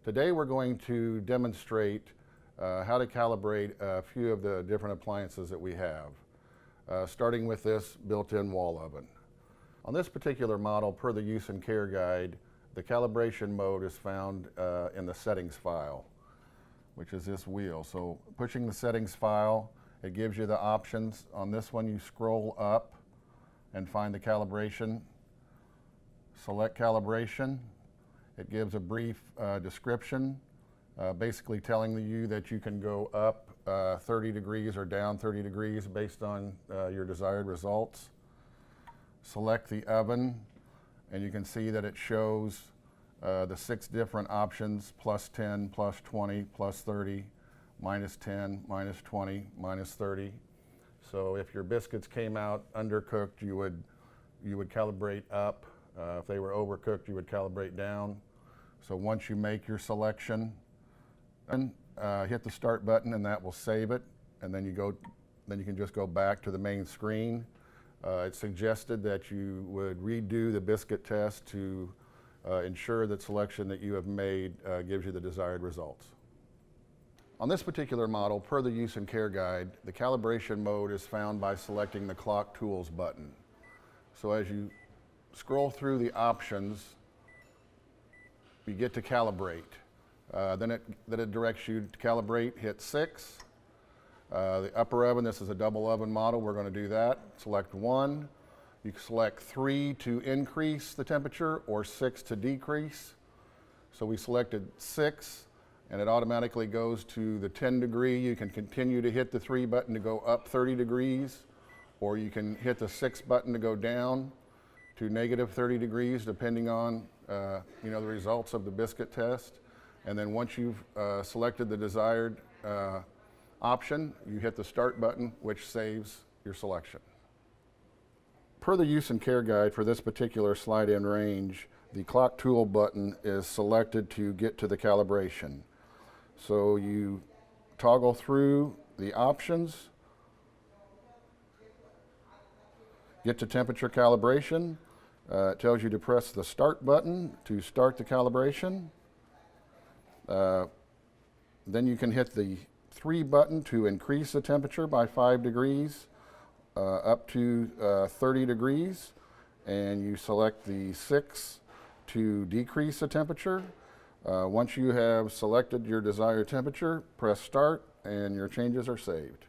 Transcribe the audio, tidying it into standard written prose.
Today we're going to demonstrate how to calibrate a few of the different appliances that we have, starting with this built-in wall oven. On this particular model, per the use and care guide, the calibration mode is found in the settings file, which is this wheel. So pushing the settings file, it gives you the options. On this one, you scroll up and find the calibration. Select calibration. It gives a brief description, basically telling you that you can go up 30 degrees or down 30 degrees based on your desired results. Select the oven, and you can see that it shows the 6 different options: plus 10, plus 20, plus 30, minus 10, minus 20, minus 30. So if your biscuits came out undercooked, you would calibrate up. If they were overcooked, you would calibrate down. So once you make your selection, hit the start button, and that will save it. And then you can just go back to the main screen. It's suggested that you would redo the biscuit test to ensure that selection that you have made gives you the desired results. On this particular model, per the use and care guide, the calibration mode is found by selecting the clock tools button. So as you scroll through the options, you get to calibrate. Then it directs you to calibrate. Hit 6. The upper oven, this is a double oven model, we're going to do that. Select 1. You can select 3 to increase the temperature or 6 to decrease. So we selected 6, and it automatically goes to the 10 degree. You can continue to hit the 3 button to go up 30 degrees, or you can hit the 6 button to go down to negative 30 degrees, depending on the results of the biscuit test. And then once you've selected the desired option, you hit the start button, which saves your selection. Per the use and care guide for this particular slide-in range, the clock tool button is selected to get to the calibration. So you toggle through the options, get to temperature calibration. It tells you to press the start button to start the calibration. Then you can hit the 3 button to increase the temperature by 5 degrees up to 30 degrees, and you select the 6 to decrease the temperature. Once you have selected your desired temperature, press start and your changes are saved.